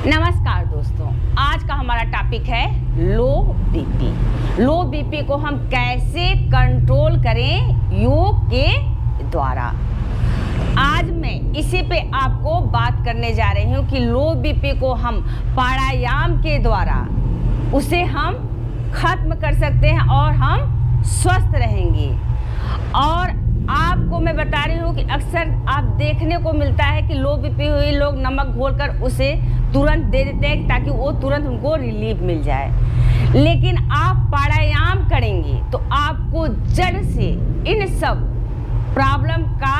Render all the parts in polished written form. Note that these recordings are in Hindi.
नमस्कार दोस्तों, आज का हमारा टॉपिक है लो बीपी। लो बीपी को हम कैसे कंट्रोल करें योग के द्वारा। आज मैं इसी पे आपको बात करने जा रही हूँ कि लो बीपी को हम प्राणायाम के द्वारा उसे हम खत्म कर सकते हैं और हम स्वस्थ रहेंगे। और आपको मैं बता रही हूँ कि अक्सर आप देखने को मिलता है कि लो बीपी हुई लोग नमक घोलकर उसे तुरंत दे देते हैं ताकि वो तुरंत उनको रिलीफ मिल जाए। लेकिन आप प्राणायाम करेंगे तो आपको जड़ से इन सब प्रॉब्लम का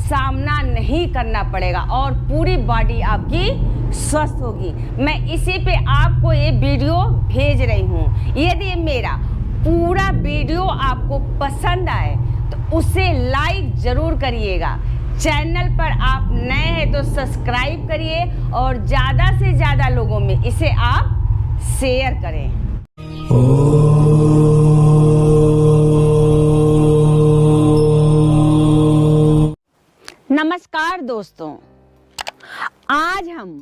सामना नहीं करना पड़ेगा और पूरी बॉडी आपकी स्वस्थ होगी। मैं इसी पे आपको ये वीडियो भेज रही हूँ। यदि मेरा पूरा वीडियो आपको पसंद आए तो उसे लाइक जरूर करिएगा। चैनल पर आप नए हैं तो सब्सक्राइब करिए और ज़्यादा से ज़्यादा लोगों में इसे आप शेयर करें। नमस्कार दोस्तों, आज हम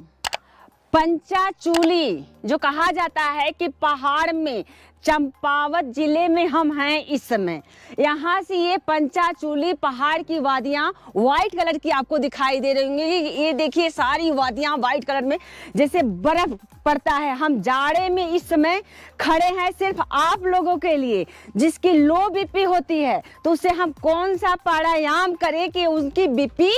पंचाचूली जो कहा जाता है कि पहाड़ में चंपावत जिले में हम हैं इस समय। यहाँ से ये पंचाचूली पहाड़ की वादियाँ वाइट कलर की आपको दिखाई दे रही होंगी। ये देखिए सारी वादियाँ वाइट कलर में जैसे बर्फ पड़ता है। हम जाड़े में इस समय खड़े हैं सिर्फ आप लोगों के लिए जिसकी लो बीपी होती है। तो उसे हम कौन सा प्राणायाम करें कि उनकी बीपी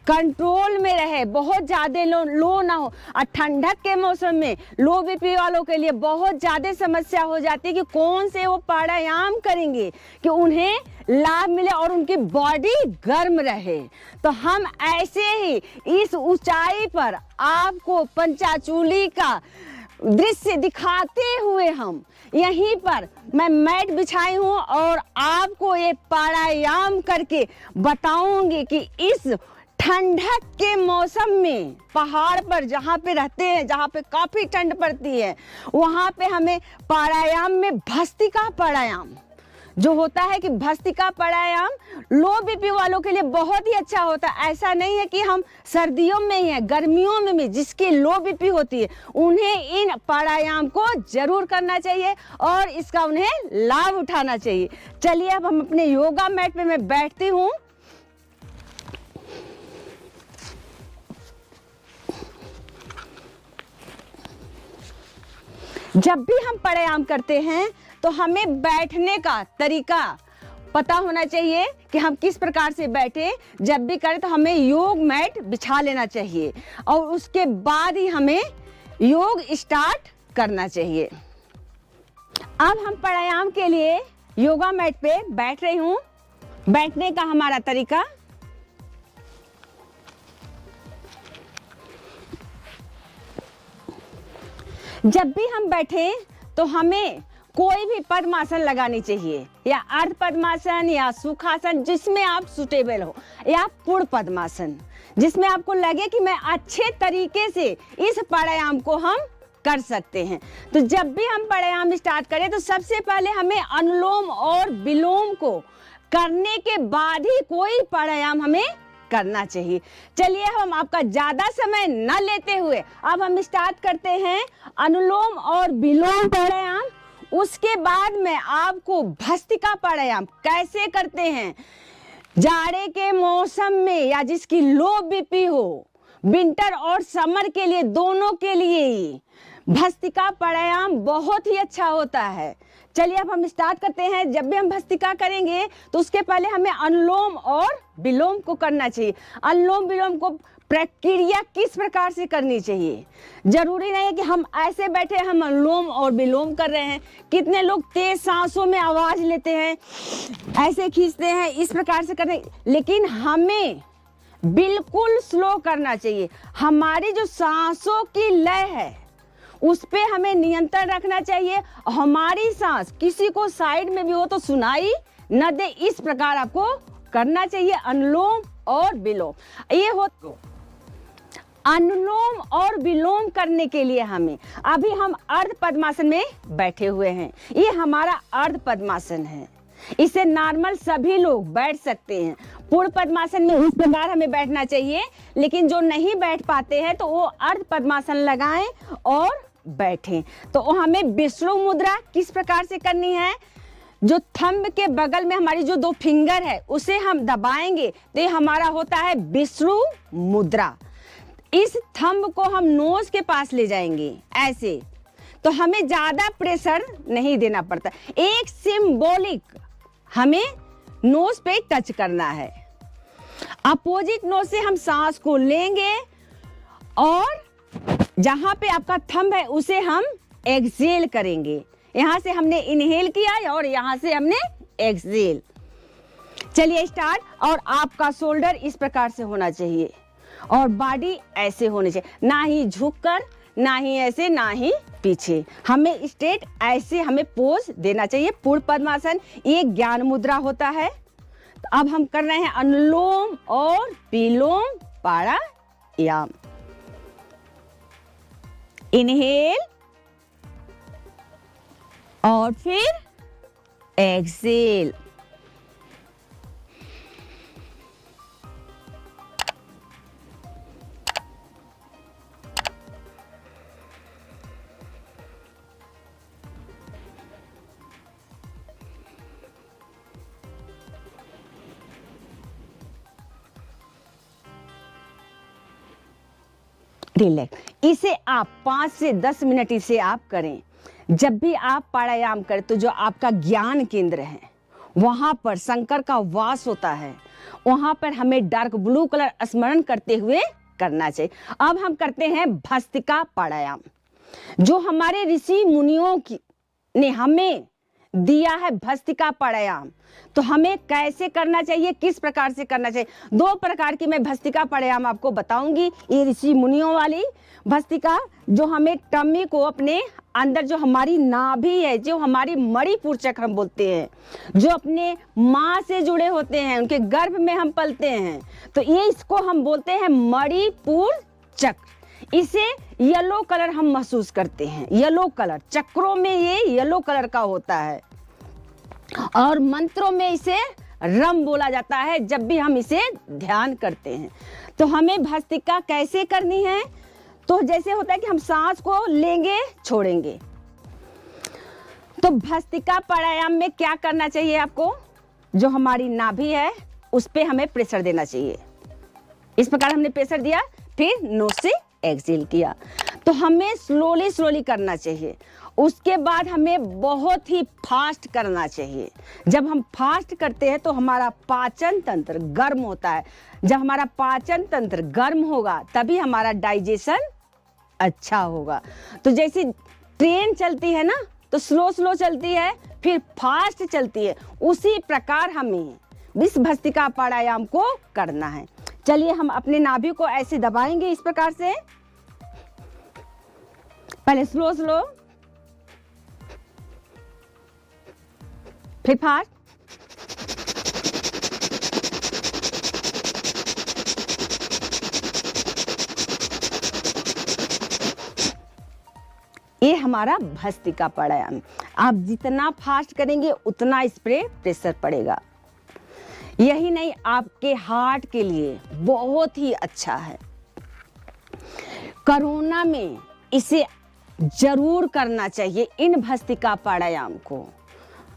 कंट्रोल में रहे, बहुत ज़्यादा लो ना हो। और ठंडक के मौसम में लो बीपी वालों के लिए बहुत ज़्यादा समस्या हो जाती है कि कौन से वो प्राणायाम करेंगे कि उन्हें लाभ मिले और उनकी बॉडी गर्म रहे। तो हम ऐसे ही इस ऊंचाई पर आपको पंचाचूली का दृश्य दिखाते हुए हम यहीं पर मैं मैट बिछाई हूँ और आपको ये प्राणायाम करके बताऊंगी कि इस ठंडक के मौसम में पहाड़ पर जहाँ पे रहते हैं, जहाँ पे काफ़ी ठंड पड़ती है, वहाँ पे हमें प्राणायाम में भस्त्रिका प्राणायाम जो होता है कि भस्त्रिका प्राणायाम लो बीपी वालों के लिए बहुत ही अच्छा होता है। ऐसा नहीं है कि हम सर्दियों में ही हैं, गर्मियों में भी जिसकी लो बीपी होती है उन्हें इन प्राणायाम को जरूर करना चाहिए और इसका उन्हें लाभ उठाना चाहिए। चलिए अब हम अपने योगा मैट पे मैं बैठती हूँ। जब भी हम प्राणायाम करते हैं तो हमें बैठने का तरीका पता होना चाहिए कि हम किस प्रकार से बैठे। जब भी करें तो हमें योग मैट बिछा लेना चाहिए और उसके बाद ही हमें योग स्टार्ट करना चाहिए। अब हम प्राणायाम के लिए योगा मैट पे बैठ रही हूँ। बैठने का हमारा तरीका जब भी हम बैठे तो हमें कोई भी पद्मासन लगानी चाहिए, या अर्ध पद्मासन या सुखासन जिसमें आप सुटेबल हो, या पूर्ण पद्मासन जिसमें आपको लगे कि मैं अच्छे तरीके से इस प्राणायाम को हम कर सकते हैं। तो जब भी हम प्राणायाम स्टार्ट करें तो सबसे पहले हमें अनुलोम और विलोम को करने के बाद ही कोई प्राणायाम हमें करना चाहिए। चलिए हम आपका ज्यादा समय न लेते हुए अब हम स्टार्ट करते हैं अनुलोम और विलोम प्राणायाम। उसके बाद में आपको भस्त्रिका प्राणायाम कैसे करते हैं जाड़े के मौसम में या जिसकी लो बीपी हो, विंटर और समर के लिए दोनों के लिए ही भस्त्रिका प्राणायाम बहुत ही अच्छा होता है। चलिए अब हम स्टार्ट करते हैं। जब भी हम भस्त्रिका करेंगे तो उसके पहले हमें अनुलोम और विलोम को करना चाहिए। अनुलोम विलोम को प्रक्रिया किस प्रकार से करनी चाहिए, जरूरी नहीं है कि हम ऐसे बैठे हम अनुलोम और विलोम कर रहे हैं। कितने लोग तेज सांसों में आवाज लेते हैं, ऐसे खींचते हैं, इस प्रकार से करते हैं, लेकिन हमें बिल्कुल स्लो करना चाहिए। हमारी जो सांसों की लय है उस पे हमें नियंत्रण रखना चाहिए। हमारी सांस किसी को साइड में भी हो तो सुनाई न दे, इस प्रकार आपको करना चाहिए अनुलोम और विलोम। ये हो अनुलोम और विलोम करने के लिए हमें अभी हम अर्ध पद्मासन में बैठे हुए हैं। ये हमारा अर्ध पद्मासन है। इसे नॉर्मल सभी लोग बैठ सकते हैं। पूर्ण पद्मासन में इस प्रकार हमें बैठना चाहिए, लेकिन जो नहीं बैठ पाते हैं तो वो अर्ध पद्मासन लगाएं और बैठें। तो हमें विष्णु मुद्रा किस प्रकार से करनी है, जो थंब के बगल में हमारी जो 2 फिंगर है उसे हम दबाएंगे तो ये हमारा होता है विष्णु मुद्रा। इस थंब को हम नोज के पास ले जाएंगे ऐसे, तो हमें ज्यादा प्रेशर नहीं देना पड़ता, एक सिंबॉलिक हमें नोज पे टच करना है। अपोजिट नोज से हम सांस को लेंगे और जहां पे आपका थंब है उसे हम एक्सहेल करेंगे। यहां से हमने इनहेल किया और यहां से हमने एक्सहेल। चलिए स्टार्ट। और आपका शोल्डर इस प्रकार से होना चाहिए और बॉडी ऐसे होनी चाहिए, ना ही झुककर, ना ही ऐसे, ना ही पीछे। हमें स्ट्रेट ऐसे हमें पोज देना चाहिए। पूर्ण पद्मासन ये ज्ञान मुद्रा होता है। तो अब हम कर रहे हैं अनुलोम और विलोम प्राणायाम। इनहेल और फिर एक्सहेल। रिलैक्स। इसे आप 5 से 10 मिनट इसे आप करें। जब भी आप प्राणायाम करें तो जो आपका ज्ञान केंद्र है वहां पर शंकर का वास होता है, वहां पर हमें डार्क ब्लू कलर स्मरण करते हुए करना चाहिए। अब हम करते हैं भस्त्रिका प्राणायाम, जो हमारे ऋषि मुनियों की ने हमें दिया है भस्त्रिका प्राणायाम। तो हमें कैसे करना चाहिए, किस प्रकार से करना चाहिए। 2 प्रकार की मैं भस्त्रिका प्राणायाम आपको बताऊंगी। ये ऋषि मुनियों वाली भस्त्रिका जो हमें टम्मी को अपने अंदर, जो हमारी नाभि है, जो हमारी मणिपुर चक्र हम बोलते हैं, जो अपने माँ से जुड़े होते हैं, उनके गर्भ में हम पलते हैं, तो ये इसको हम बोलते हैं मणिपुर चक्र। इसे येलो कलर हम महसूस करते हैं, येलो कलर चक्रों में ये येलो कलर का होता है और मंत्रों में इसे रम बोला जाता है जब भी हम इसे ध्यान करते हैं। तो हमें भस्त्रिका कैसे करनी है, तो जैसे होता है कि हम सांस को लेंगे छोड़ेंगे। तो भस्त्रिका प्राणायाम में क्या करना चाहिए आपको, जो हमारी नाभि है उस पे हमें प्रेशर देना चाहिए। इस प्रकार हमने प्रेशर दिया, फिर नोज से एक्सहेल किया। तो हमें स्लोली स्लोली करना चाहिए। उसके बाद हमें बहुत ही फास्ट करना चाहिए। जब हम फास्ट करते हैं तो हमारा पाचन तंत्र गर्म होता है। जब हमारा पाचन तंत्र गर्म होगा तभी हमारा डाइजेशन अच्छा होगा। तो जैसे ट्रेन चलती है ना, तो स्लो स्लो चलती है फिर फास्ट चलती है, उसी प्रकार हमें इस भस्त्रिका प्राणायाम को करना है। चलिए हम अपने नाभि को ऐसे दबाएंगे इस प्रकार से, पहले स्लो स्लो फिर फास्ट। ये हमारा भस्त्रिका प्राणायाम। आप जितना फास्ट करेंगे उतना इस पे प्रेशर पड़ेगा। यही नहीं, आपके हार्ट के लिए बहुत ही अच्छा है। कोरोना में इसे जरूर करना चाहिए, इन भस्त्रिका प्राणायाम को।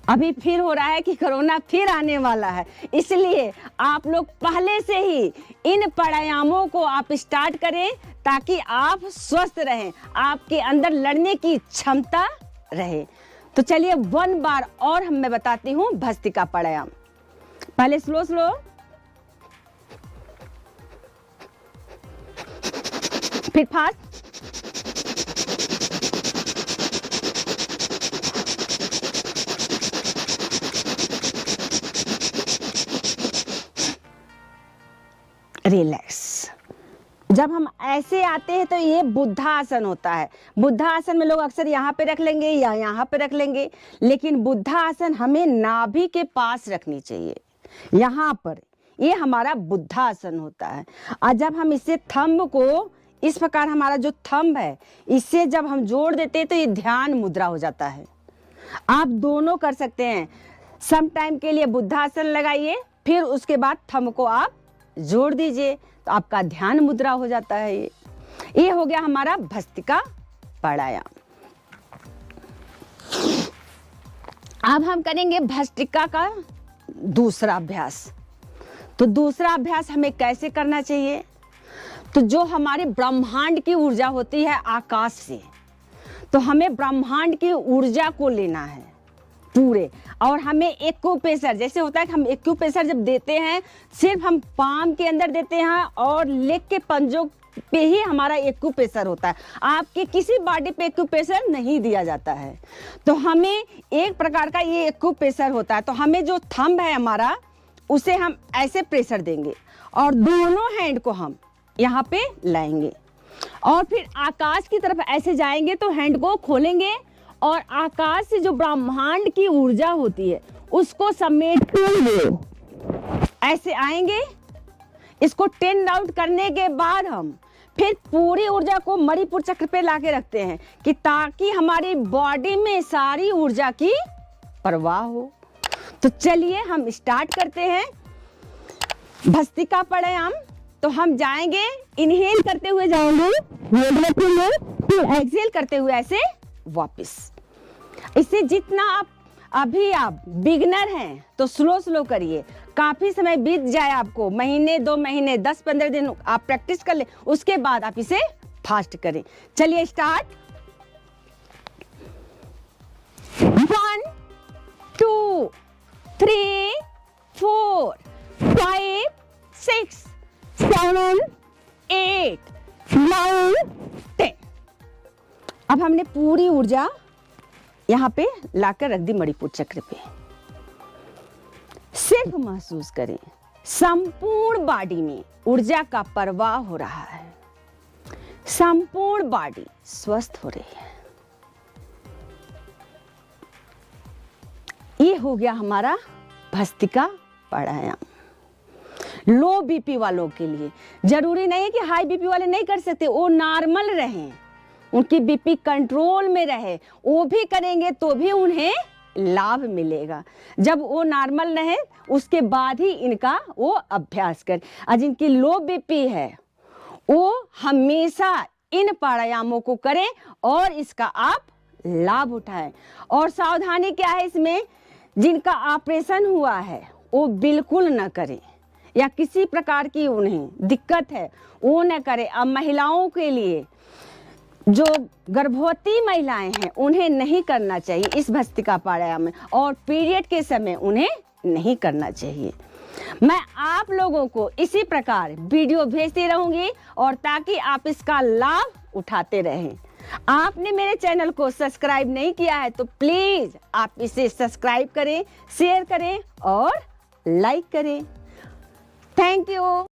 अभी फिर हो रहा है कि कोरोना फिर आने वाला है, इसलिए आप लोग पहले से ही इन प्राणायामों को आप स्टार्ट करें ताकि आप स्वस्थ रहें, आपके अंदर लड़ने की क्षमता रहे। तो चलिए 1 बार और मैं बताती हूँ भस्त्रिका प्राणायाम। पहले स्लो स्लो, फिर फास्ट, रिलैक्स। जब हम ऐसे आते हैं तो ये बुद्धासन होता है। बुद्धासन में लोग अक्सर यहाँ पे रख लेंगे या यहाँ पे रख लेंगे, लेकिन बुद्धासन हमें नाभि के पास रखनी चाहिए, यहाँ पर। ये हमारा बुद्धासन होता है। और जब हम इसे थंब को इस प्रकार, हमारा जो थंब है इससे जब हम जोड़ देते हैं तो ये ध्यान मुद्रा हो जाता है। आप दोनों कर सकते हैं, सम टाइम के लिए बुद्धासन लगाइए, फिर उसके बाद थंब को आप जोड़ दीजिए, तो आपका ध्यान मुद्रा हो जाता है। ये हो गया हमारा भस्त्रिका प्राणायाम। अब हम करेंगे भस्त्रिका का दूसरा अभ्यास। तो दूसरा अभ्यास हमें कैसे करना चाहिए? तो जो हमारे ब्रह्मांड की ऊर्जा होती है आकाश से, तो हमें ब्रह्मांड की ऊर्जा को लेना है पूरे, और हमें एक्यूप्रेशर, जैसे होता है कि हम एक्यूप्रेशर जब देते हैं सिर्फ हम पाम के अंदर देते हैं और लेग के पंजों पे ही हमारा एक्यूप्रेशर होता है, आपके किसी बॉडी पे एक्यूप्रेशर नहीं दिया जाता है। तो हमें एक प्रकार का ये एक्यूप्रेशर होता है। तो हमें जो थंब है हमारा, उसे हम ऐसे प्रेशर देंगे और दोनों हैंड को हम यहाँ पे लाएंगे और फिर आकाश की तरफ ऐसे जाएंगे, तो हैंड को खोलेंगे और आकाश से जो ब्रह्मांड की ऊर्जा होती है उसको समेटते हुए ऐसे आएंगे। इसको 10 आउट करने के बाद हम फिर पूरी ऊर्जा को मणिपुर चक्र पे लाके रखते हैं कि ताकि हमारी बॉडी में सारी ऊर्जा की प्रवाह हो। तो चलिए हम स्टार्ट करते हैं भस्त्रिका प्राणायाम। तो हम जाएंगे, इनहेल करते हुए जाएंगे, फिर एक्सहेल करते हुए ऐसे वापस। इससे जितना आप बिगनर हैं तो स्लो करिए, काफी समय बीत जाए आपको, महीने 2 महीने 10-15 दिन आप प्रैक्टिस कर ले, उसके बाद आप इसे फास्ट करें। चलिए स्टार्ट। 1 2 3 4 5 6 7 8 9 10। अब हमने पूरी ऊर्जा यहाँ पे लाकर रख दी मणिपुर चक्र पे। सिर्फ महसूस करें संपूर्ण बॉडी में ऊर्जा का प्रवाह हो रहा है, संपूर्ण बॉडी स्वस्थ हो रही है। ये हो गया हमारा भस्त्रिका प्राणायाम। लो बीपी वालों के लिए, जरूरी नहीं है कि हाई बीपी वाले नहीं कर सकते, वो नॉर्मल रहें, उनकी बीपी कंट्रोल में रहे, वो भी करेंगे तो भी उन्हें लाभ मिलेगा। जब वो नॉर्मल रहे उसके बाद ही इनका वो अभ्यास करें। और जिनकी लो बीपी है वो हमेशा इन प्राणायामों को करें और इसका आप लाभ उठाएं। और सावधानी क्या है इसमें, जिनका ऑपरेशन हुआ है वो बिल्कुल न करें, या किसी प्रकार की उन्हें दिक्कत है वो न करें। अब महिलाओं के लिए, जो गर्भवती महिलाएं हैं उन्हें नहीं करना चाहिए इस भस्त्रिका प्राणायाम में, और पीरियड के समय उन्हें नहीं करना चाहिए। मैं आप लोगों को इसी प्रकार वीडियो भेजती रहूंगी और ताकि आप इसका लाभ उठाते रहें। आपने मेरे चैनल को सब्सक्राइब नहीं किया है तो प्लीज आप इसे सब्सक्राइब करें, शेयर करें और लाइक करें। Thank you.